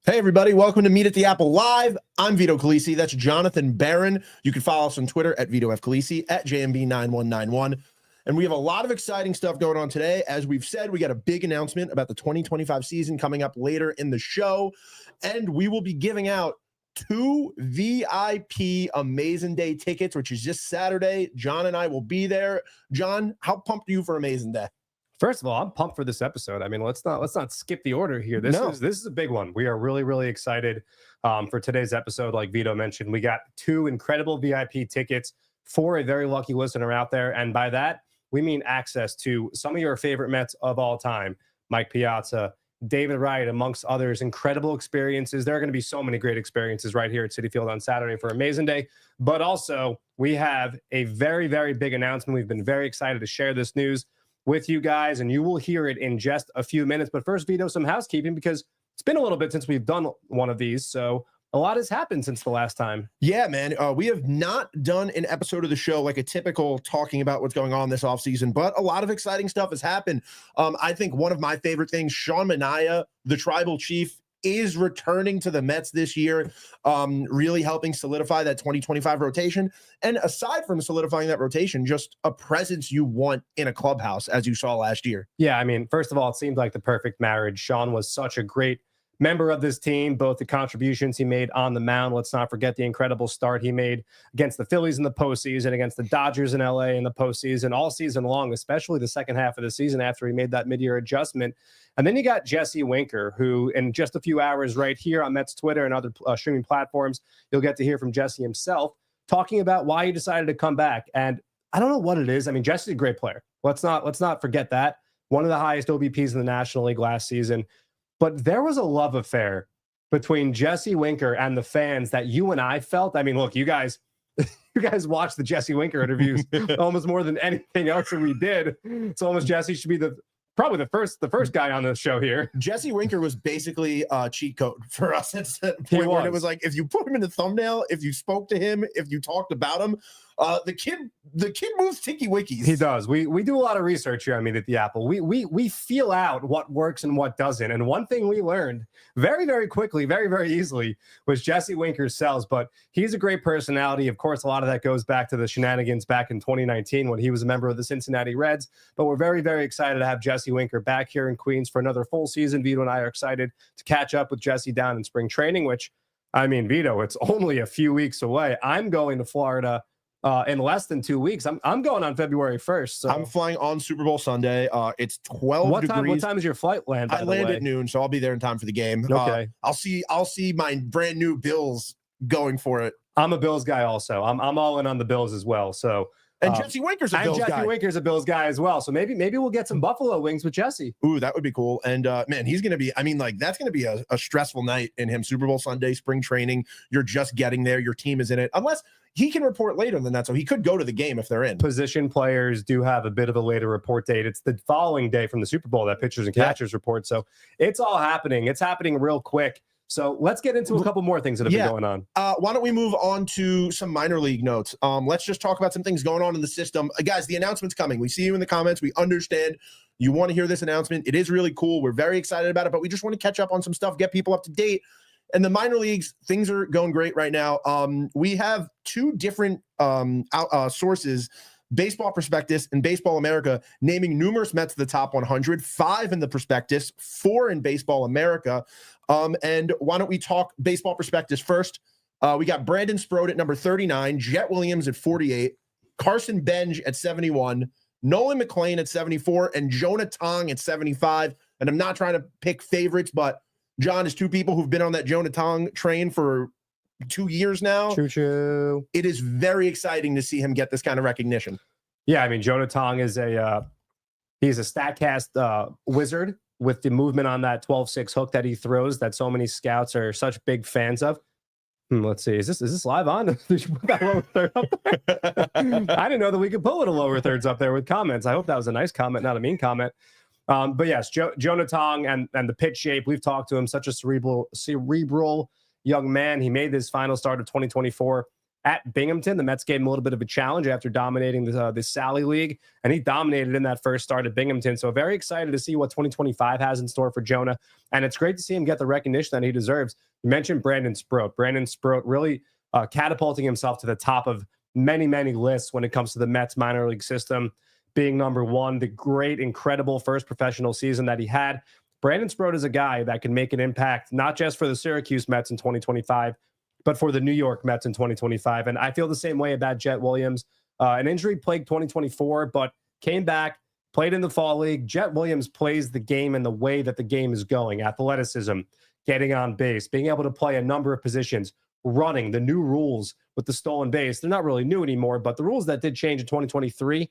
Hey, everybody. Welcome to Meet at the Apple Live. I'm Vito Calisi. That's Jonathan Barron. You can follow us on Twitter at Vito F. Calisi, at JMB9191. And we have a lot of exciting stuff going on today. As we've said, we got a big announcement about the 2025 season coming up later in the show. And we will be giving out 2 VIP Amazin Day tickets, which is just Saturday. John and I will be there. John, how pumped are you for Amazin Day? First of all, I'm pumped for this episode. I mean, let's not skip the order here. This is a big one. We are really excited for today's episode. Like Vito mentioned, we got 2 incredible VIP tickets for a very lucky listener out there, and by that we mean access to some of your favorite Mets of all time: Mike Piazza, David Wright, amongst others. Incredible experiences. There are going to be so many great experiences right here at Citi Field on Saturday for Amazin Day. But also, we have a very big announcement. We've been very excited to share this news with you guys, and you will hear it in just a few minutes. But first, Vito, some housekeeping, because it's been a little bit since we've done one of these, so a lot has happened since the last time. Yeah, man. We have not done an episode of the show like a typical talking about what's going on this offseason, but a lot of exciting stuff has happened. I think one of my favorite things, Sean Manaea, the tribal chief, is returning to the Mets this year, really helping solidify that 2025 rotation. And aside from solidifying that rotation, just a presence you want in a clubhouse, as you saw last year. Yeah, I mean, first of all, it seemed like the perfect marriage. Sean was such a great member of this team, both the contributions he made on the mound. Let's not forget the incredible start he made against the Phillies in the postseason, against the Dodgers in LA in the postseason, all season long, especially the second half of the season after he made that mid-year adjustment. And then you got Jesse Winker, who in just a few hours right here on Mets Twitter and other streaming platforms, you'll get to hear from Jesse himself talking about why he decided to come back. And I don't know what it is. I mean, Jesse's a great player. Let's not forget that. One of the highest OBPs in the National League last season. But there was a love affair between Jesse Winker and the fans that you and I felt. I mean, look, you guys watched the Jesse Winker interviews almost more than anything else that we did. It's almost Jesse should be probably the first guy on the show here. Jesse Winker was basically a cheat code for us at that point where it was like, if you put him in the thumbnail, if you spoke to him, if you talked about him, the kid moves tiki wikis. He does. We do a lot of research here. I mean, at the Apple, we feel out what works and what doesn't. And one thing we learned very quickly, very easily, was Jesse Winker sells. But he's a great personality. Of course, a lot of that goes back to the shenanigans back in 2019 when he was a member of the Cincinnati Reds. But we're very excited to have Jesse Winker back here in Queens for another full season. Vito and I are excited to catch up with Jesse down in spring training, which, I mean, Vito, it's only a few weeks away. I'm going to Florida in less than 2 weeks. I'm going on February 1st. So I'm flying on Super Bowl Sunday. It's 12 degrees. What time is your flight land? I land at noon, so I'll be there in time for the game. Okay. I'll see my brand new Bills going for it. I'm a Bills guy also. I'm all in on the Bills as well. So and Jesse Winker's a Bills guy. Jesse Winker's a Bills guy as well. So maybe we'll get some Buffalo wings with Jesse. Ooh, that would be cool. And man, he's gonna be. I mean, like that's gonna be a stressful night in him. Super Bowl Sunday, spring training. You're just getting there. Your team is in it, unless he can report later than that, so he could go to the game if they're in. Position players do have a bit of a later report date. It's the following day from the Super Bowl that pitchers and catchers report. So it's all happening. It's happening real quick. So let's get into a couple more things that have been going on. Why don't we move on to some minor league notes? Let's just talk about some things going on in the system. Guys, the announcement's coming. We see you in the comments. We understand you want to hear this announcement. It is really cool. We're very excited about it, but we just want to catch up on some stuff, get people up to date. And the minor leagues, things are going great right now. We have 2 different sources, Baseball Prospectus and Baseball America, naming numerous Mets to the top 100, 5 in the Prospectus, 4 in Baseball America. And why don't we talk Baseball Prospectus first? We got Brandon Strode at number 39, Jet Williams at 48, Carson Benj at 71, Nolan McLean at 74, and Jonah Tong at 75. And I'm not trying to pick favorites, but John is 2 people who've been on that Jonah Tong train for 2 years now. Choo-choo. It is very exciting to see him get this kind of recognition. Yeah, I mean, Jonah Tong is he's a StatCast wizard with the movement on that 12-6 hook that he throws that so many scouts are such big fans of. Let's see. Is this live on? Did you put that lower third up there? I didn't know that we could put little lower thirds up there with comments. I hope that was a nice comment, not a mean comment. But yes, Jonah Tong and the pitch shape, we've talked to him, such a cerebral young man. He made his final start of 2024 at Binghamton. The Mets gave him a little bit of a challenge after dominating the Sally League, and he dominated in that first start at Binghamton. So very excited to see what 2025 has in store for Jonah, and it's great to see him get the recognition that he deserves. You mentioned Brandon Sproat. Brandon Sproat really catapulting himself to the top of many, many lists when it comes to the Mets minor league system, being number one, the great, incredible first professional season that he had. Brandon Sproat is a guy that can make an impact, not just for the Syracuse Mets in 2025, but for the New York Mets in 2025. And I feel the same way about Jet Williams. An injury-plagued 2024, but came back, played in the Fall League. Jet Williams plays the game in the way that the game is going. Athleticism, getting on base, being able to play a number of positions, running, the new rules with the stolen base. They're not really new anymore, but the rules that did change in 2023,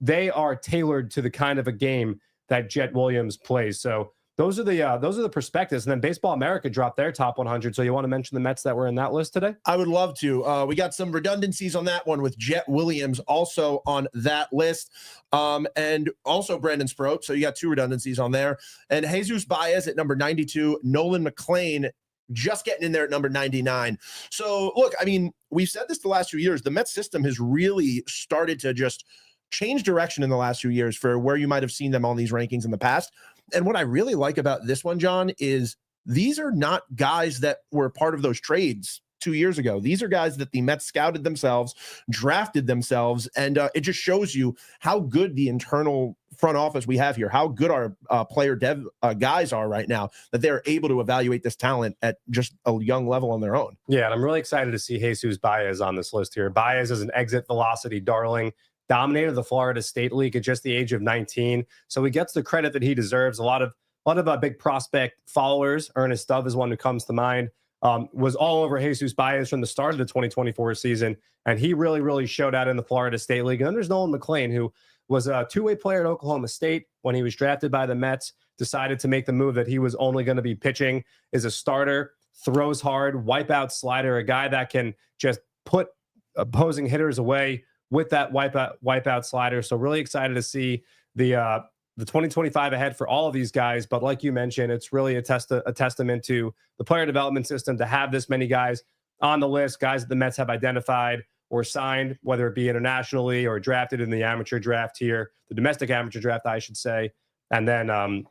they are tailored to the kind of a game that Jet Williams plays. So those are the perspectives. And then Baseball America dropped their top 100. So you want to mention the Mets that were in that list today? I would love to. We got some redundancies on that one with Jet Williams also on that list, and also Brandon Sproat. So you got 2 redundancies on there. And Jesus Baez at number 92, Nolan McLean just getting in there at number 99. So look, I mean, we've said this the last few years. The Mets system has really started to just change direction in the last few years for where you might have seen them on these rankings in the past. And what I really like about this one, John, is these are not guys that were part of those trades 2 years ago. These are guys that the Mets scouted themselves, drafted themselves, and it just shows you how good the internal front office we have here, how good our player dev guys are right now, that they're able to evaluate this talent at just a young level on their own. Yeah, and I'm really excited to see Jesus Baez on this list here. Baez is an exit velocity darling, dominated the Florida State League at just the age of 19. So he gets the credit that he deserves. A lot of big prospect followers. Ernest Dove is one who comes to mind. Was all over Jesus Baez from the start of the 2024 season. And he really, really showed out in the Florida State League. And then there's Nolan McLean, who was a two-way player at Oklahoma State when he was drafted by the Mets, decided to make the move that he was only going to be pitching, is a starter, throws hard, wipeout slider, a guy that can just put opposing hitters away with that wipeout slider. So really excited to see the 2025 ahead for all of these guys. But like you mentioned, it's really a testament to the player development system to have this many guys on the list, guys that the Mets have identified or signed, whether it be internationally or drafted in the amateur draft here, the domestic amateur draft, I should say. And then,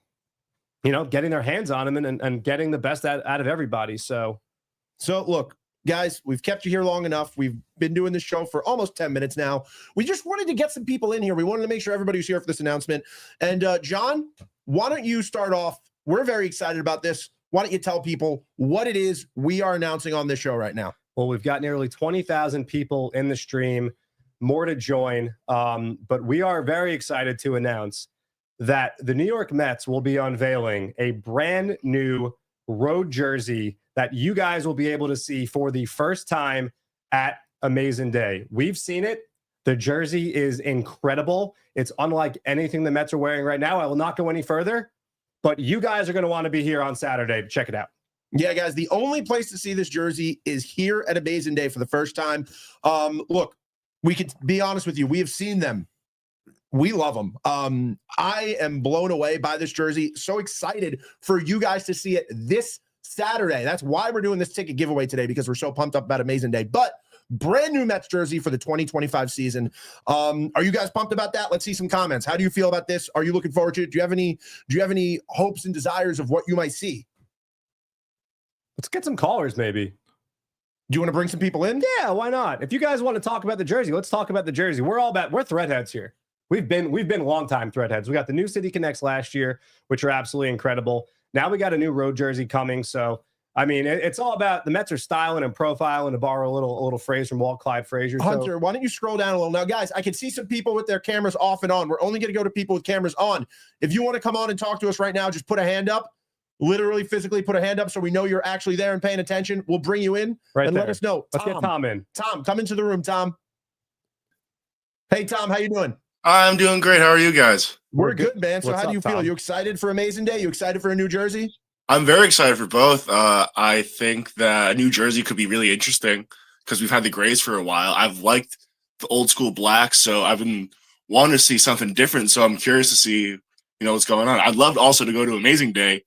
getting their hands on them and getting the best out of everybody. So look, guys, we've kept you here long enough. We've been doing this show for almost 10 minutes now. We just wanted to get some people in here. We wanted to make sure everybody was here for this announcement. And John, why don't you start off? We're very excited about this. Why don't you tell people what it is we are announcing on this show right now? Well, we've got nearly 20,000 people in the stream, more to join. But we are very excited to announce that the New York Mets will be unveiling a brand new road jersey that you guys will be able to see for the first time at Amazin Day. We've seen it. The jersey is incredible. It's unlike anything the Mets are wearing right now. I will not go any further, but you guys are going to want to be here on Saturday to check it out. Yeah, guys, the only place to see this jersey is here at Amazin Day for the first time. Look, we could be honest with you. We have seen them. We love them. I am blown away by this jersey. So excited for you guys to see it this Saturday. That's why we're doing this ticket giveaway today, because we're so pumped up about Amazin Day. But brand new Mets jersey for the 2025 season. Are you guys pumped about that? Let's see some comments. How do you feel about this? Are you looking forward to it? Do you have any hopes and desires of what you might see? Let's get some callers, maybe. Do you want to bring some people in? Yeah, why not? If you guys want to talk about the jersey, let's talk about the jersey. We're threadheads here. We've been longtime threadheads. We got the new City Connects last year, which are absolutely incredible. Now we got a new road jersey coming. So, I mean, it's all about the Mets are styling and profiling, to borrow a little phrase from Walt Clyde Frazier. Hunter, why don't you scroll down a little? Now, guys, I can see some people with their cameras off and on. We're only going to go to people with cameras on. If you want to come on and talk to us right now, just put a hand up. Literally, physically put a hand up so we know you're actually there and paying attention. We'll bring you in and let us know. Let's get Tom in. Tom, come into the room, Tom. Hey, Tom, how you doing? I'm doing great. How are you guys? We're good, man. So how do you feel? Tom? You excited for Amazin Day? You excited for a new jersey? I'm very excited for both. I think that a new jersey could be really interesting because we've had the grays for a while. I've liked the old school black, so I've been wanting to see something different. So I'm curious to see, what's going on. I'd love also to go to Amazing Day,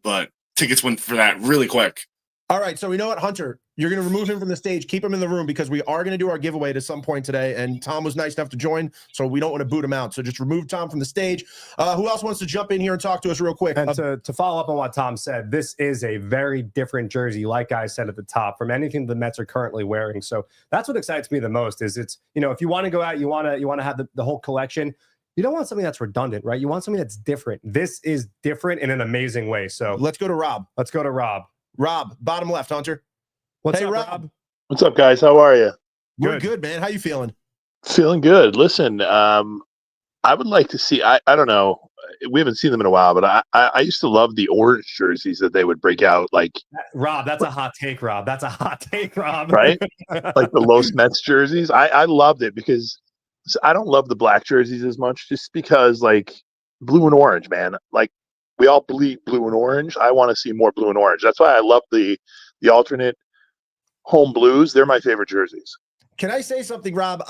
but tickets went for that really quick. All right. So we know what, Hunter, You're going to remove him from the stage, keep him in the room, because we are going to do our giveaway at some point today. And Tom was nice enough to join, so we don't want to boot him out. So just remove Tom from the stage. Who else wants to jump in here and talk to us real quick? And to follow up on what Tom said, this is a very different jersey, like I said at the top, from anything the Mets are currently wearing. So that's what excites me the most. Is it's, if you want to go out, you want to have the whole collection. You don't want something that's redundant, right? You want something that's different. This is different in an amazing way. So let's go to Rob. Rob, bottom left, Hunter. What's hey, up, Rob? What's up, guys? How are you? We're good, man. How you feeling? Feeling good. Listen, I would like to see. I don't know. We haven't seen them in a while, but I used to love the orange jerseys that they would break out. Like Rob, that's a hot take, Rob. That's a hot take, Rob. Right? Like the Los Mets jerseys. I loved it because I don't love the black jerseys as much, just because like blue and orange, man. Like we all bleed blue and orange. I want to see more blue and orange. That's why I love the alternate home blues. They're my favorite jerseys. Can I say something, Rob?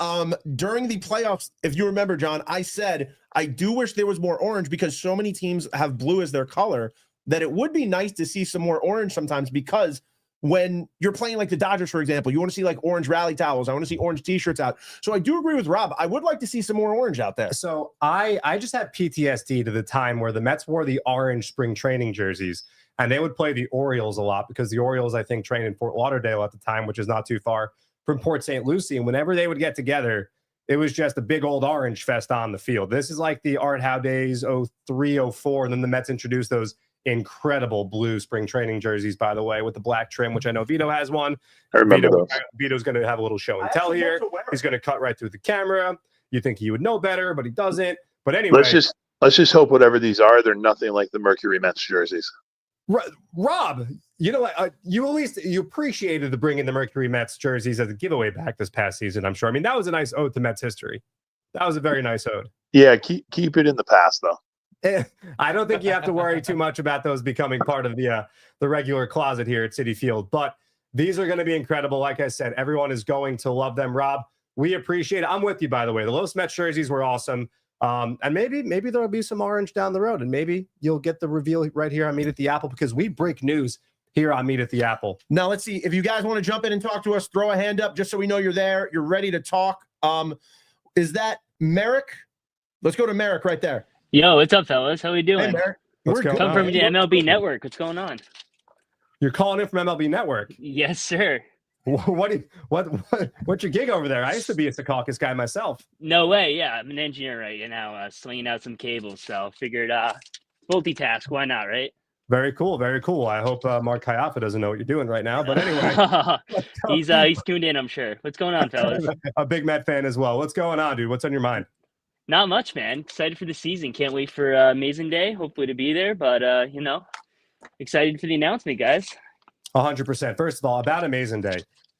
During the playoffs, if you remember, John, I said I do wish there was more orange, because so many teams have blue as their color that it would be nice to see some more orange sometimes, because when you're playing like the Dodgers, for example, you want to see like orange rally towels. I want to see orange t-shirts out. So I do agree with Rob. I would like to see some more orange out there. So I just had PTSD to the time where the Mets wore the orange spring training jerseys, and they would play the Orioles a lot, because the Orioles, I think, trained in Fort Lauderdale at the time, which is not too far from Port St. Lucie. And whenever they would get together, it was just a big old orange fest on the field. This is like the Art Howe days, 03, 04. And then the Mets introduced those incredible blue spring training jerseys, by the way, with the black trim, which I know Vito has one. I remember those. Vito's going to have a little show and tell here. He's going to cut right through the camera. You think he would know better, but he doesn't. But anyway. Let's just hope whatever these are, they're nothing like the Mercury Mets jerseys. Rob, you know what? You appreciated the bringing the Mercury Mets jerseys as a giveaway back this past season, I'm sure. I mean, that was a nice ode to Mets history. That was a very nice ode. Yeah, keep it in the past, though. I don't think you have to worry too much about those becoming part of the regular closet here at Citi Field. But these are going to be incredible. Like I said, everyone is going to love them. Rob, we appreciate it. I'm with you, by the way. The Los Mets jerseys were awesome. And maybe there'll be some orange down the road, and maybe you'll get the reveal right here on Meet at the Apple, because we break news here on Meet at the Apple. Now, let's see. If you guys want to jump in and talk to us, throw a hand up just so we know you're there. You're ready to talk. Is that Merrick? Let's go to Merrick right there. Yo, what's up, fellas? How we doing? Hey, Merrick. Come from the MLB Network. What's going on? You're calling in from MLB Network? Yes, sir. What's your gig over there? I used to be a Secaucus guy myself. No way. Yeah, I'm an engineer right now, slinging out some cables. So figured multitask. Why not, right? Very cool. Very cool. I hope Mark Kayafa doesn't know what you're doing right now. But anyway, he's tuned in, I'm sure. What's going on, fellas? A big Met fan as well. What's going on, dude? What's on your mind? Not much, man. Excited for the season. Can't wait for Amazin Day. Hopefully to be there. But excited for the announcement, guys. 100%. First of all, about Amazin Day.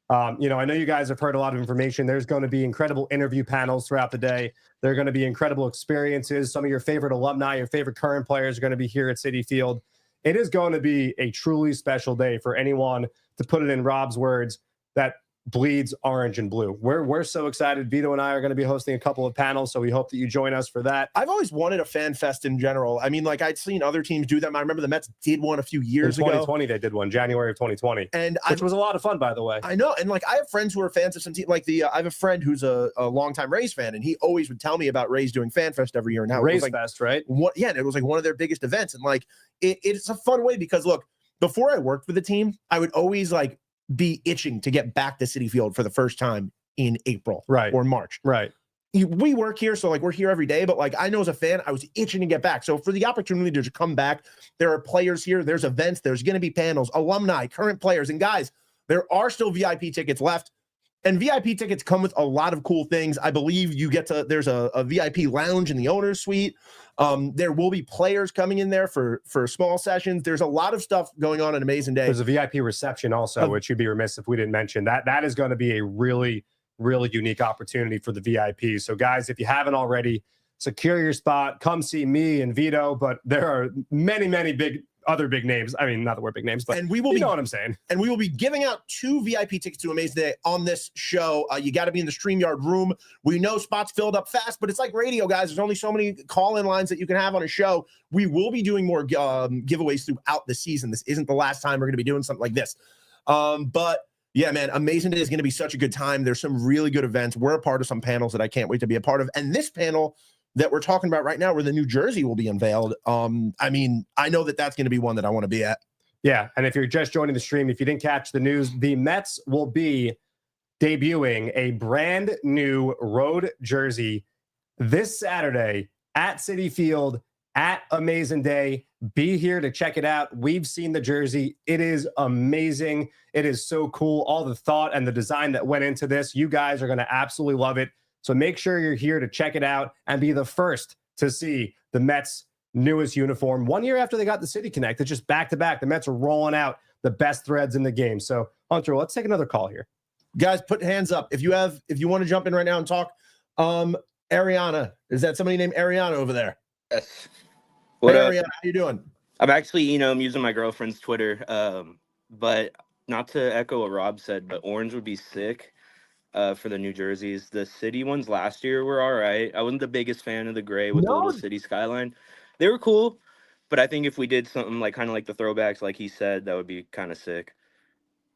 I know you guys have heard a lot of information. There's going to be incredible interview panels throughout the day. There are going to be incredible experiences. Some of your favorite alumni, your favorite current players are going to be here at Citi Field. It is going to be a truly special day for anyone, to put it in Rob's words, that bleeds orange and blue. We're so excited. Vito and I are going to be hosting a couple of panels, so we hope that you join us for that. I've always wanted a fan fest in general. I mean, like, I'd seen other teams do them. I remember the Mets did one a few years ago. In 2020, they did one, January of 2020, which was a lot of fun, by the way. I know, and like, I have friends who are fans of some team. Like I have a friend who's a longtime Rays fan, and he always would tell me about Rays doing fan fest every year. And how Rays it was like, Fest, right? And it was like one of their biggest events, and like it's a fun way, because look, before I worked for the team, I would always like be itching to get back to Citi Field for the first time in April, or March. Right. We work here, so like we're here every day, but like I know as a fan, I was itching to get back. So for the opportunity to come back, there are players here, there's events, there's going to be panels, alumni, current players, and guys, there are still VIP tickets left. And VIP tickets come with a lot of cool things. I believe you get to, there's a VIP lounge in the owner's suite. There will be players coming in there for small sessions. There's a lot of stuff going on Amazin Day. There's a VIP reception also, which you'd be remiss if we didn't mention. That is going to be a really, really unique opportunity for the VIPs. So guys, if you haven't already, secure your spot. Come see me and Vito, but there are many, many other big names. I mean, not that we're big names, but you know what I'm saying. And we will be giving out 2 VIP tickets to Amazin Day on this show. You got to be in the StreamYard room. We know spots filled up fast, but it's like radio, guys. There's only so many call-in lines that you can have on a show. We will be doing more giveaways throughout the season. This isn't the last time we're going to be doing something like this. But Yeah, man, Amazing Day is going to be such a good time. There's some really good events. We're a part of some panels that I can't wait to be a part of. And this panel that we're talking about right now, where the new jersey will be unveiled, I mean, I know that that's going to be one that I want to be at. Yeah, and if you're just joining the stream, if you didn't catch the news, the Mets will be debuting a brand new road jersey this Saturday at Citi Field at Amazing Day. Be here to check it out. We've seen the jersey. It is amazing. It is so cool. All the thought and the design that went into this. You guys are going to absolutely love it. So make sure you're here to check it out and be the first to see the Mets' newest uniform. 1 year after they got the City Connect, it's just back to back. The Mets are rolling out the best threads in the game. So Hunter, let's take another call here. Guys, put hands up if you want to jump in right now and talk. Ariana, is that somebody named Ariana over there? Yes. Hey, Ariana, how you doing? I'm actually, I'm using my girlfriend's Twitter. But not to echo what Rob said, but orange would be sick for the new jerseys. The city ones last year were all right. I wasn't the biggest fan of the gray with the little city skyline. They were cool, but I think if we did something like kind of like the throwbacks, like he said, that would be kind of sick.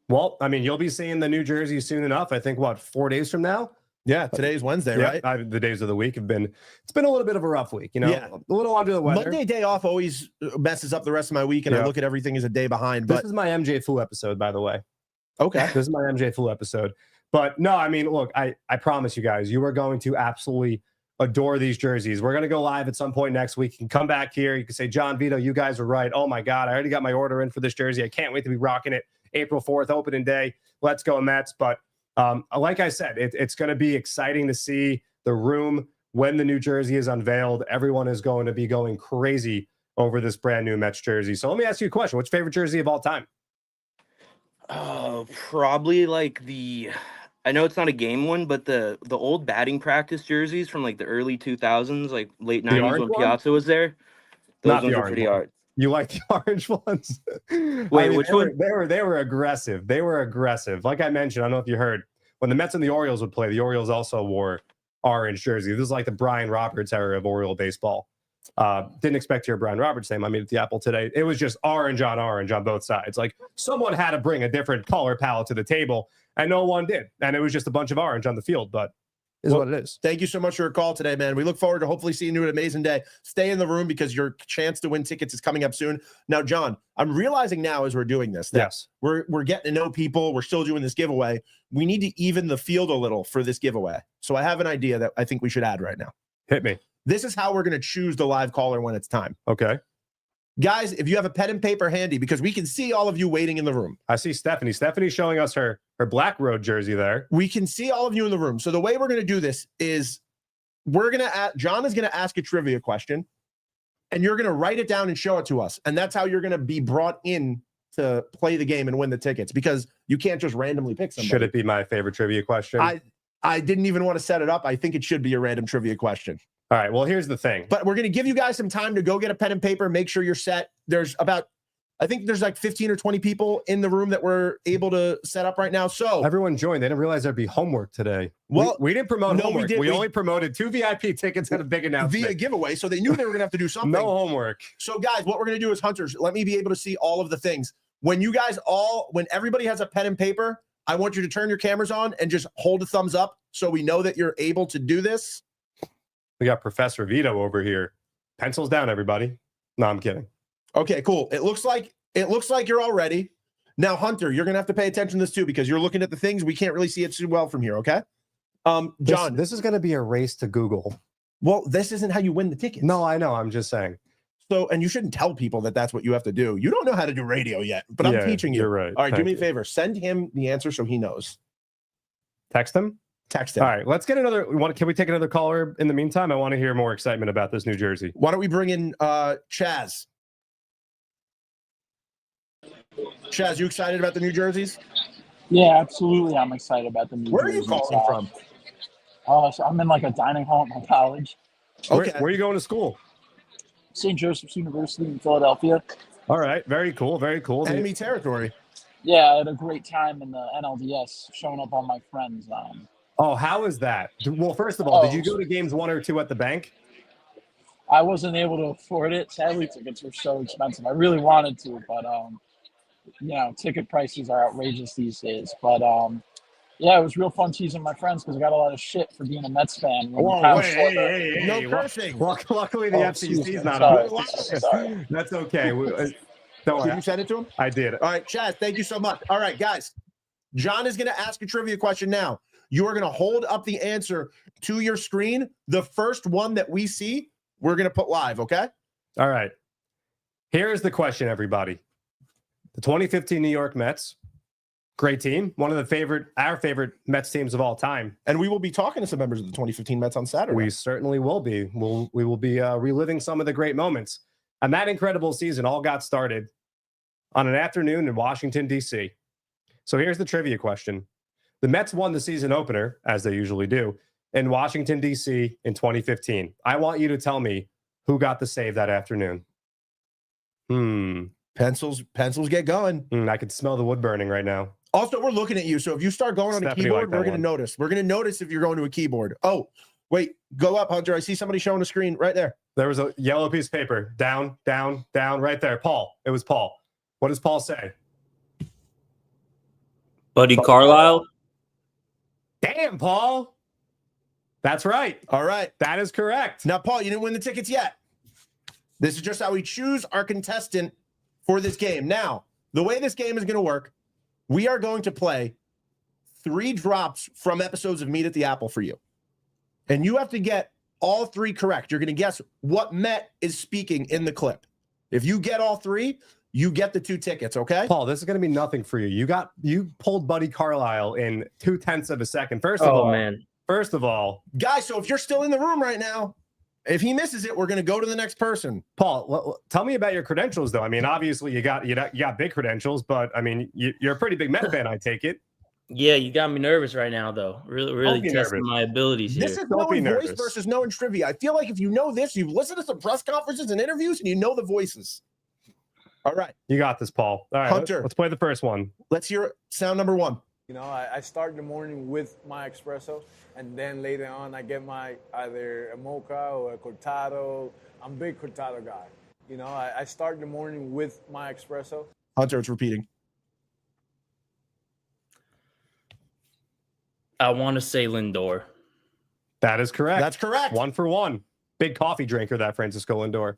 Well, I mean, you'll be seeing the new jersey soon enough. I think, 4 days from now? Yeah, today's Wednesday, yeah, right? The days of the week it's been a little bit of a rough week, a little under the weather. Monday day off always messes up the rest of my week, and I look at everything as a day behind. But this is my MJ flu episode, by the way. Okay. This is my MJ flu episode. But no, I mean, look, I promise you guys, you are going to absolutely adore these jerseys. We're going to go live at some point next week. You can come back here. You can say, John Vito, you guys are right. Oh my God, I already got my order in for this jersey. I can't wait to be rocking it. April 4th, opening day. Let's go Mets. But like I said, it's going to be exciting to see the room when the new jersey is unveiled. Everyone is going to be going crazy over this brand new Mets jersey. So let me ask you a question. What's your favorite jersey of all time? Probably like I know it's not a game one, but the old batting practice jerseys from like the early 2000s, like late 90s when Piazza was there. Those ones were pretty hard. You like the orange ones? Wait, which one? They were aggressive. They were aggressive. Like I mentioned, I don't know if you heard, when the Mets and the Orioles would play, the Orioles also wore orange jerseys. This is like the Brian Roberts era of Oriole baseball. Didn't expect to hear Brian Roberts' name. I mean, at the Apple today, it was just orange on both sides. Like someone had to bring a different color palette to the table, and no one did. And it was just a bunch of orange on the field, but is what it is. Thank you so much for your call today, man. We look forward to hopefully seeing you at Amazing Day. Stay in the room because your chance to win tickets is coming up soon. Now, John, I'm realizing now as we're doing this that we're getting to know people. We're still doing this giveaway. We need to even the field a little for this giveaway. So I have an idea that I think we should add right now. Hit me. This is how we're going to choose the live caller when it's time. Okay. Guys, if you have a pen and paper handy, because we can see all of you waiting in the room. I see Stephanie. Stephanie's showing us her Black Road jersey there. We can see all of you in the room. So the way we're going to do this is John is going to ask a trivia question, and you're going to write it down and show it to us. And that's how you're going to be brought in to play the game and win the tickets, because you can't just randomly pick somebody. Should it be my favorite trivia question? I didn't even want to set it up. I think it should be a random trivia question. All right, well, here's the thing. But we're going to give you guys some time to go get a pen and paper, make sure you're set. I think there's like 15 or 20 people in the room that we're able to set up right now. So everyone joined. They didn't realize there'd be homework today. Well, we didn't promote homework. We only promoted 2 VIP tickets and a big announcement. Via giveaway, so they knew they were going to have to do something. No homework. So guys, what we're going to do is, Hunters, let me be able to see all of the things. When everybody has a pen and paper, I want you to turn your cameras on and just hold a thumbs up so we know that you're able to do this. We got Professor Vito over here. Pencils down, everybody. No, I'm kidding. Okay, cool. It looks like you're all ready. Now, Hunter, you're gonna have to pay attention to this too, because you're looking at the things. We can't really see it too well from here. Okay, John, this is gonna be a race to Google. Well, this isn't how you win the tickets. No, I know. I'm just saying. So, and you shouldn't tell people that that's what you have to do. You don't know how to do radio yet, but I'm teaching you. You're right. All right, do me a favor. Send him the answer so he knows. Text him. Text him. All right, let's get another. Can we take another caller in the meantime? I want to hear more excitement about this new jersey. Why don't we bring in Chaz? Chaz, you excited about the new jerseys? Yeah, absolutely. I'm excited about the new jerseys. Where are you calling from? So I'm in like a dining hall at my college. Okay. Where are you going to school? St. Joseph's University in Philadelphia. All right, very cool, very cool. Enemy territory. Yeah, I had a great time in the NLDS, showing up all my friends. Oh, how is that? Well, first of all, did you go to games 1 or 2 at the bank? I wasn't able to afford it. Sadly, tickets were so expensive. I really wanted to, but ticket prices are outrageous these days. But yeah, it was real fun teasing my friends because I got a lot of shit for being a Mets fan. When Whoa, Kyle wait, Schwarber- hey. No cursing. Luckily, the Oh, excuse FCC is me. not Sorry. on. Sorry. That's okay. Don't Did worry. you send it to him? I did. All right, Chaz, thank you so much. All right, guys, John is going to ask a trivia question now. You are going to hold up the answer to your screen. The first one that we see, we're going to put live, okay? All right. Here's the question, everybody. The 2015 New York Mets, great team, one of our favorite Mets teams of all time. And we will be talking to some members of the 2015 Mets on Saturday. We certainly will be. We will be reliving some of the great moments. And that incredible season all got started on an afternoon in Washington, D.C. So here's the trivia question. The Mets won the season opener, as they usually do, in Washington, D.C. in 2015. I want you to tell me who got the save that afternoon. Pencils get going. I can smell the wood burning right now. Also, we're looking at you. So if you start going on a Stephanie keyboard, liked that we're going to one. notice. We're going to notice if you're going to a keyboard. Oh, wait, go up, Hunter. I see somebody showing a screen right there. There was a yellow piece of paper. Down, down, down, right there. Paul. It was Paul. What does Paul say? Buddy Carlisle. Damn, Paul. That's right. All right. That is correct. Now, Paul, you didn't win the tickets yet. This is just how we choose our contestant for this game. Now, the way this game is going to work, we are going to play 3 drops from episodes of Meet at the Apple for you. And you have to get all 3 correct. You're going to guess what Met is speaking in the clip. If you get all 3, you get the 2 tickets, okay? Paul, this is going to be nothing for you. You pulled Buddy Carlisle in 0.2 of a second. First of all, guys, so if you're still in the room right now, if he misses it, we're going to go to the next person. Paul, tell me about your credentials, though. I mean, obviously you got big credentials, but I mean, you're a pretty big Met fan, I take it. Yeah, you got me nervous right now, though. Really testing nervous. my abilities here. This is Don't be knowing voice nervous. versus knowing trivia. I feel like if you know this, you've listened to some press conferences and interviews, and you know the voices. All right. You got this, Paul. All right, Hunter. let's play the first one. Let's hear sound number 1. You know, I start the morning with my espresso, and then later on I get my either a mocha or a cortado. I'm a big cortado guy. You know, I start the morning with my espresso. Hunter, it's repeating. I want to say Lindor. That is correct. That's correct. 1 for 1. Big coffee drinker, that Francisco Lindor.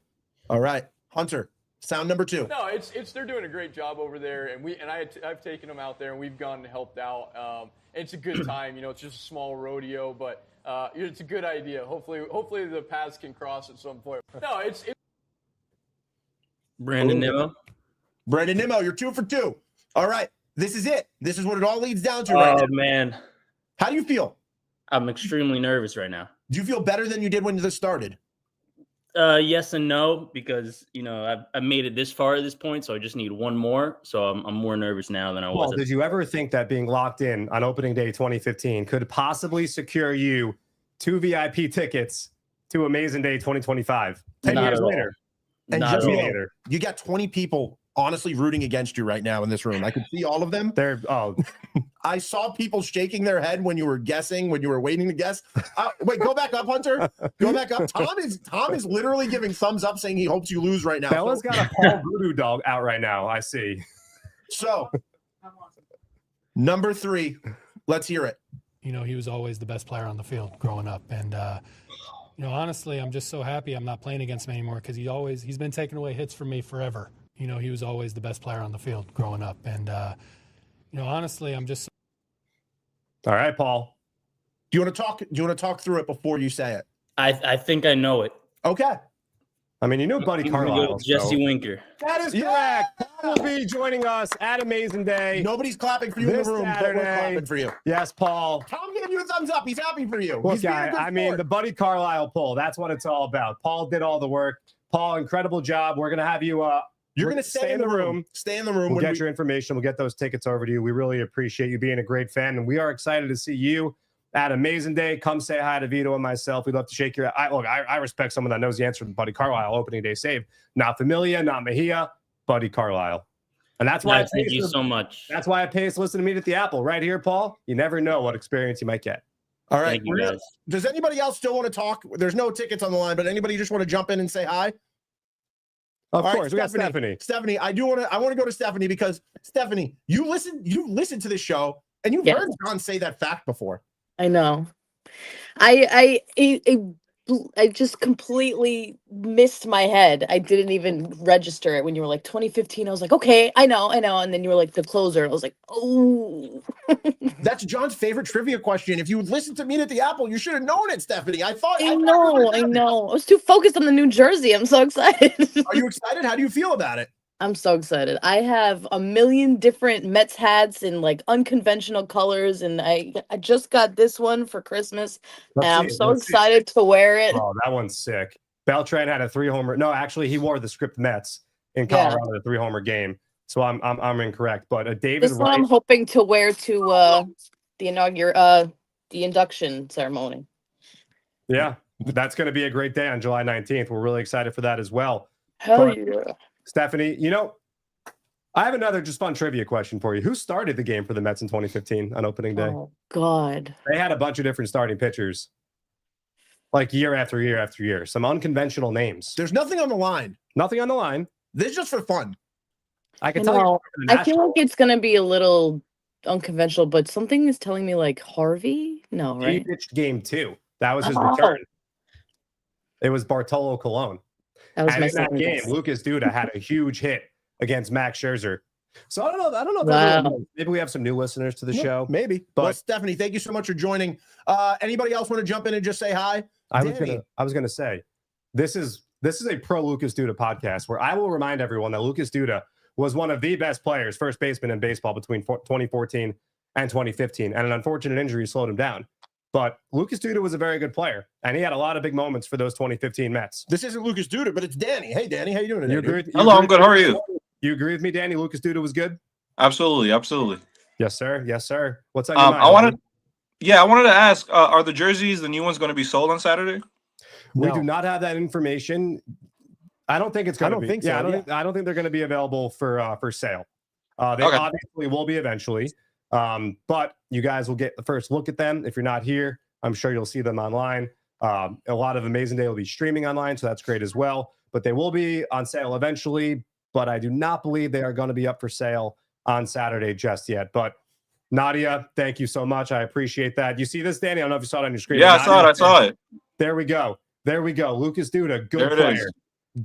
All right. Hunter, sound number 2. No, it's they're doing a great job over there, and I've taken them out there, and we've gone and helped out. It's a good time, you know. It's just a small rodeo, but it's a good idea. Hopefully the paths can cross at some point. No, it's Brandon Nimmo. Brandon Nimmo, you're 2 for 2. All right. This is it. This is what it all leads down to right now. Oh man, How do you feel? I'm extremely nervous right now. Do you feel better than you did when this started? Yes and no, because you know I've made it this far at this point, so I just need one more. So I'm more nervous now than I was. Paul, did you ever think that being locked in on opening day 2015 could possibly secure you 2 VIP tickets to Amazing Day 2025? 10 Not years at all. later. And Not just at all. know, you got 20 people honestly rooting against you right now in this room. I could see all of them. I saw people shaking their head when you were guessing, when you were waiting to guess. Wait, go back up, Hunter. Go back up. Tom is literally giving thumbs up, saying he hopes you lose right now. Bella's got a Paul Voodoo dog out right now. I see. So, number 3, let's hear it. You know, he was always the best player on the field growing up. And, you know, honestly, I'm just so happy I'm not playing against him anymore because he's been taking away hits from me forever. You know, he was always the best player on the field growing up. And, you know, honestly, I'm just. All right, Paul. Do you want to talk through it before you say it? I think I know it. Okay. I mean, you know Buddy I'm gonna go Carlisle. with Jesse Winker. That is correct. Paul will be joining us at Amazing Day. Nobody's clapping for you in This the room, but Saturday. we're clapping for you. Yes, Paul. Tom gave you a thumbs up. He's happy for you. Look, He's being a good I mean, sport. the Buddy Carlisle poll, that's what it's all about. Paul did all the work. Paul, incredible job. We're going to have you You're going to stay in the room. Stay in the room. We'll get your information. We'll get those tickets over to you. We really appreciate you being a great fan, and we are excited to see you at Amazing Day. Come say hi to Vito and myself. We'd love to shake your I respect someone that knows the answer to the Buddy Carlisle opening day save. Not Familia, not Mejia, Buddy Carlisle. And that's why Thank you so much. That's why I pay us to listen to Meet at the Apple. Right here, Paul. You never know what experience you might get. All right. Thank you, guys. Does anybody else still want to talk? There's no tickets on the line, but anybody just want to jump in and say hi? Of All right, course, we got Stephanie. Stephanie, I want to go to Stephanie because Stephanie, you listen to this show and you've heard John say that fact before. I know. I just completely missed my head. I didn't even register it when you were like 2015. I was like, okay, I know. And then you were like the closer. I was like, oh. That's John's favorite trivia question. If you listened to Meet at the Apple, you should have known it, Stephanie. I know. I was too focused on the New Jersey. I'm so excited. Are you excited? How do you feel about it? I'm so excited. I have a million different Mets hats in like unconventional colors, and I just got this one for Christmas, and I'm so excited to wear it. Oh, that one's sick. Beltran had a 3-homer. No, actually, he wore the script Mets in Colorado, the 3-homer game. So I'm incorrect. But David This one I'm hoping to wear to the induction ceremony. Yeah, that's going to be a great day on July 19th. We're really excited for that as well. Hell yeah. Stephanie, I have another just fun trivia question for you. Who started the game for the Mets in 2015 on opening day? Oh, God. They had a bunch of different starting pitchers, like year after year after year. Some unconventional names. There's nothing on the line. Nothing on the line. This is just for fun. I can tell you. I feel like it's going to be a little unconventional, but something is telling me like Harvey? No, right? He pitched game 2. That was his return. It was Bartolo Colon. That was and in that game, Lucas Duda had a huge hit against Max Scherzer. So I don't know. Wow. Maybe we have some new listeners to the show. Maybe. But well, Stephanie, thank you so much for joining. Anybody else want to jump in and just say hi? I was gonna say this is a pro Lucas Duda podcast where I will remind everyone that Lucas Duda was one of the best players, first baseman in baseball between 2014 and 2015, and an unfortunate injury slowed him down. But Lucas Duda was a very good player, and he had a lot of big moments for those 2015 Mets. This isn't Lucas Duda, but it's Danny. Hey, Danny, how you doing today? Hello, I'm good. How are you? You agree with me, Danny? Lucas Duda was good? Absolutely. Yes, sir. Yes, sir. What's on your mind? I wanted to ask, are the jerseys, the new ones, going to be sold on Saturday? We do not have that information. I don't think it's going to be. Think so. I don't think they're going to be available for sale. They obviously will be eventually. But you guys will get the first look at them. If you're not here, I'm sure you'll see them online. A lot of Amazing Day will be streaming online, so that's great as well. But they will be on sale eventually. But I do not believe they are going to be up for sale on Saturday just yet. But Nadia, thank you so much. I appreciate that. You see this, Danny? I don't know if you saw it on your screen. Yeah, I saw it. There we go. Lucas Duda, good player.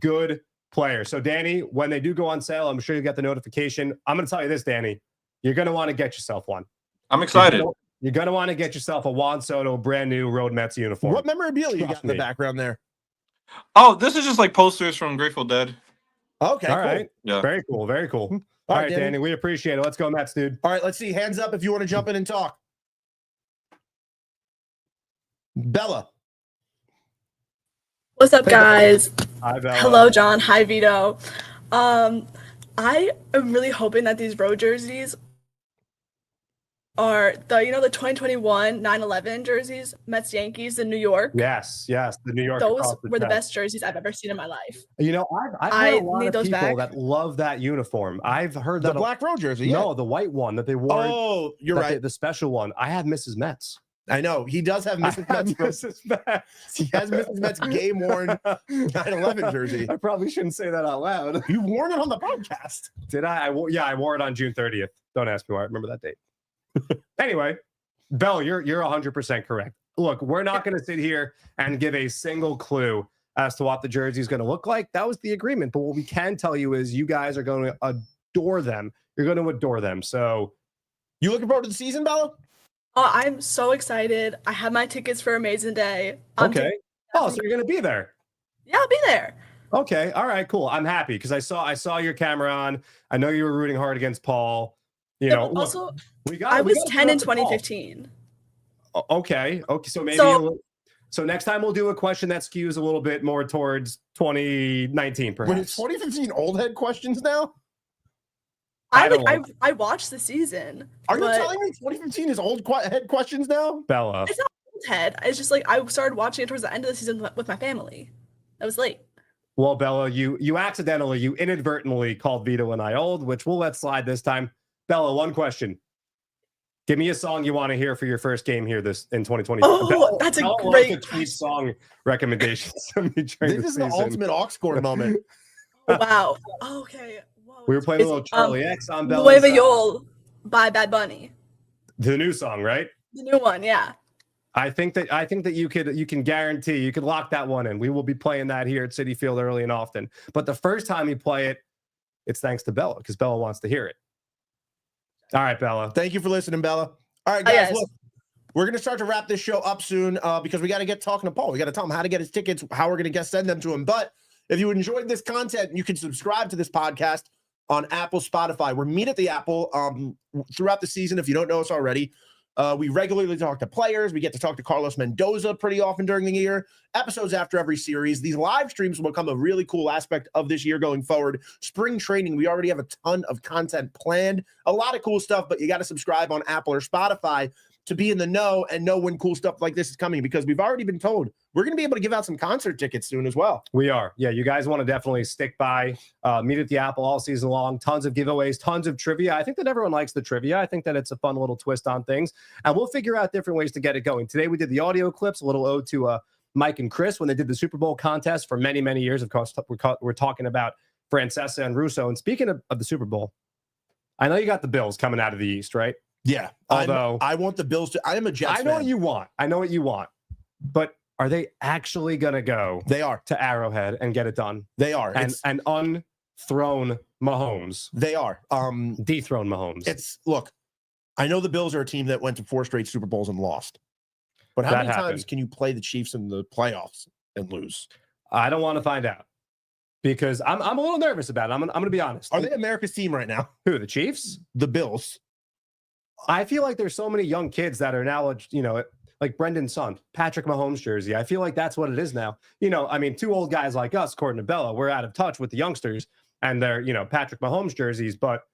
Good player. So, Danny, when they do go on sale, I'm sure you get the notification. I'm going to tell you this, Danny. You're going to want to get yourself one. I'm excited. You're going to want to get yourself a Juan Soto brand new Road Mets uniform. What memorabilia you got in the background there? Oh, this is just like posters from Grateful Dead. Okay, all right. Yeah. Very cool. Very cool. All right, Danny, we appreciate it. Let's go Mets, dude. All right, let's see. Hands up if you want to jump in and talk. Bella. What's up, guys? Hi, Bella. Hello, John. Hi, Vito. I am really hoping that these road jerseys are the 2021 9/11 jerseys, Mets Yankees in New York. Yes, the New York. Those were the best jerseys I've ever seen in my life. I've heard a lot of people that love that uniform. I've heard that the black road jersey. No, the white one that they wore. Oh, you're right. The special one. I have Mrs. Mets. I know he does have Mrs. Mets. He has Mrs. Mets game worn 9/11 jersey. I probably shouldn't say that out loud. You worn it on the podcast. Did I? I wore it on June 30th. Don't ask me why I remember that date. Anyway, Bell, you're 100% correct. Look, we're not going to sit here and give a single clue as to what the jersey is going to look like. That was the agreement. But what we can tell you is you guys are going to adore them. You're going to adore them. So, you looking forward to the season, Bella? I'm so excited. I have my tickets for Amazing Day. Okay. So you're going to be there? Yeah, I'll be there. Okay. All right. Cool. I'm happy because I saw your camera on. I know you were rooting hard against Paul. Also, I was 10 in 2015. Okay. So maybe. So next time we'll do a question that skews a little bit more towards 2019, perhaps. Wait, it's 2015 old head questions now? I watched the season. Are you telling me 2015 is old head questions now? Bella. It's not old head. It's just like I started watching it towards the end of the season with my family. I was late. Well, Bella, you inadvertently called Vito and I old, which we'll let slide this time. Bella, one question. Give me a song you want to hear for your first game here in 2020. Oh, Bella, that's a Bella great tweet song recommendations. This is the ultimate aux score moment. Wow. Okay. We were playing a little Charlie X on Bella's. Nueva Yol by Bad Bunny. The new song, right? The new one, yeah. I think that you can guarantee, you can lock that one in. We will be playing that here at Citi Field early and often. But the first time you play it, it's thanks to Bella, because Bella wants to hear it. All right, Bella. Thank you for listening, Bella. All right, guys, look, we're going to start to wrap this show up soon because we got to get talking to Paul. We got to tell him how to get his tickets, how we're going to send them to him. But if you enjoyed this content, you can subscribe to this podcast on Apple, Spotify. We're Meet at the Apple throughout the season. If you don't know us already, we regularly talk to players. We get to talk to Carlos Mendoza pretty often during the year. Episodes after every series. These live streams will become a really cool aspect of this year going forward. Spring training, we already have a ton of content planned. A lot of cool stuff, but you got to subscribe on Apple or Spotify to be in the know and know when cool stuff like this is coming, because we've already been told we're going to be able to give out some concert tickets soon as well. We are. Yeah, you guys want to definitely stick by Meet at the Apple all season long. Tons of giveaways, tons of trivia. I think that everyone likes the trivia. I think that it's a fun little twist on things, and we'll figure out different ways to get it going. Today we did the audio clips, a little ode to Mike and Chris when they did the Super Bowl contest for many, many years. Of course, we're talking about Francesa and Russo. And speaking of the Super Bowl, I know you got the Bills coming out of the East, right? Yeah. Although I want the Bills to. I am a Jets I know fan. what you want. I know what you want. But are they actually going to go? They are. To Arrowhead and get it done? They are. And unthrone Mahomes. They are. Dethrone Mahomes. Look, I know the Bills are a team that went to 4 straight Super Bowls and lost. But how many times can you play the Chiefs in the playoffs and lose? I don't want to find out, because I'm a little nervous about it. I'm going to be honest. Are they America's team right now? Who, the Chiefs? The Bills. I feel like there's so many young kids that are now, like Brendan's son, Patrick Mahomes jersey. I feel like that's what it is now. I mean, 2 old guys like us, according to Bella, we're out of touch with the youngsters and they're, Patrick Mahomes jerseys, but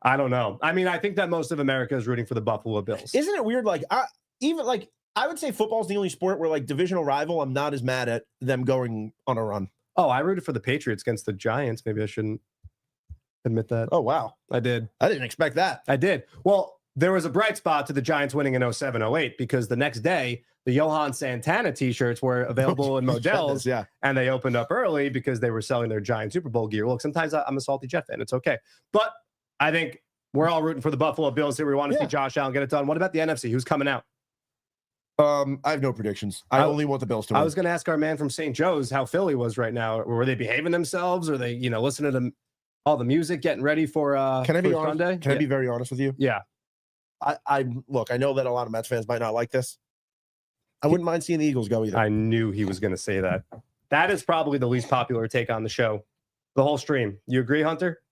I don't know. I mean, I think that most of America is rooting for the Buffalo Bills. Isn't it weird? I would say football's the only sport where, like, divisional rival, I'm not as mad at them going on a run. Oh, I rooted for the Patriots against the Giants. Maybe I shouldn't admit that. Oh, wow. I did. I didn't expect that. I did. Well, there was a bright spot to the Giants winning in 07-08 because the next day, the Johan Santana t-shirts were available in Modell's, yeah. And they opened up early because they were selling their Giant Super Bowl gear. Look, sometimes I'm a salty Jet fan. It's okay. But I think we're all rooting for the Buffalo Bills here. We want to see Josh Allen get it done. What about the NFC? Who's coming out? I have no predictions. I only want the Bills to win. I was going to ask our man from St. Joe's how Philly was right now. Were they behaving themselves? Or are they, listening to all the music, getting ready for Can I be honest? Sunday? Can I be very honest with you? Yeah. I look, I know that a lot of Mets fans might not like this. I wouldn't mind seeing the Eagles go either. I knew he was going to say that. That is probably the least popular take on the show. The whole stream. You agree, Hunter?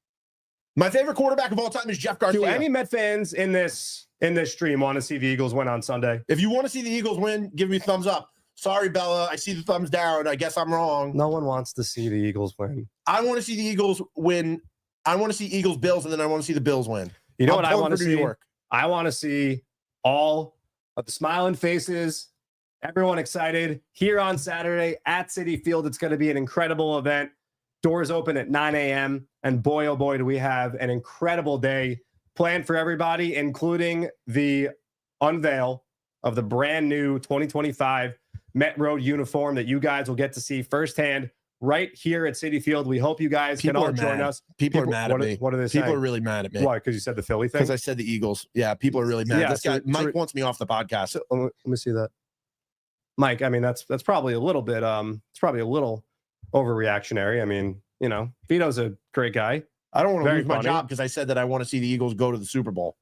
My favorite quarterback of all time is Jeff Garcia. Do any Met fans in this stream want to see the Eagles win on Sunday? If you want to see the Eagles win, give me a thumbs up. Sorry, Bella. I see the thumbs down. I guess I'm wrong. No one wants to see the Eagles win. I want to see the Eagles win. I want to see Eagles Bills, and then I want to see the Bills win. You know what I want to see? New York. I want to see all of the smiling faces, everyone excited here on Saturday at Citi Field. It's going to be an incredible event. Doors open at 9 a.m. And boy, oh boy, do we have an incredible day planned for everybody, including the unveil of the brand new 2025 Met Road uniform that you guys will get to see firsthand right here at Citi Field. We hope you guys can all join us. People are mad at me. What are they saying? People are really mad at me. Why? Because you said the Philly thing? Because I said the Eagles. Yeah, people are really mad. Yeah, this guy, Mike wants me off the podcast. So, let me see that. Mike, I mean, that's probably a little bit, it's probably a little overreactionary. I mean, Vito's a great guy. I don't want to lose my job because I said that I want to see the Eagles go to the Super Bowl.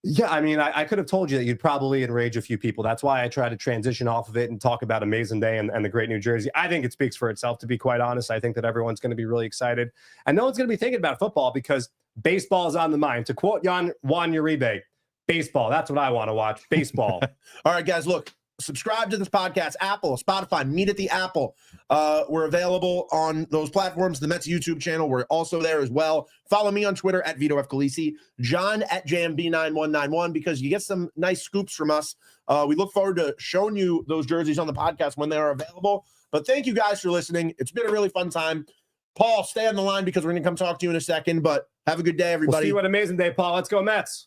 Yeah, I mean, I could have told you that you'd probably enrage a few people. That's why I try to transition off of it and talk about Amazin Day and the great New Jersey. I think it speaks for itself, to be quite honest. I think that everyone's going to be really excited. And no one's going to be thinking about football because baseball is on the mind. To quote Juan Uribe, baseball, that's what I want to watch, baseball. All right, guys, look. Subscribe to this podcast, Apple, Spotify, Meet at the Apple. We're available on those platforms. The Mets YouTube channel, we're also there as well. Follow me on Twitter at Vito F. Calisi, John at JMB9191, because you get some nice scoops from us. We look forward to showing you those jerseys on the podcast when they are available. But thank you guys for listening. It's been a really fun time. Paul, stay on the line because we're going to come talk to you in a second. But have a good day, everybody. We'll see you at Amazin Day, Paul. Let's go, Mets.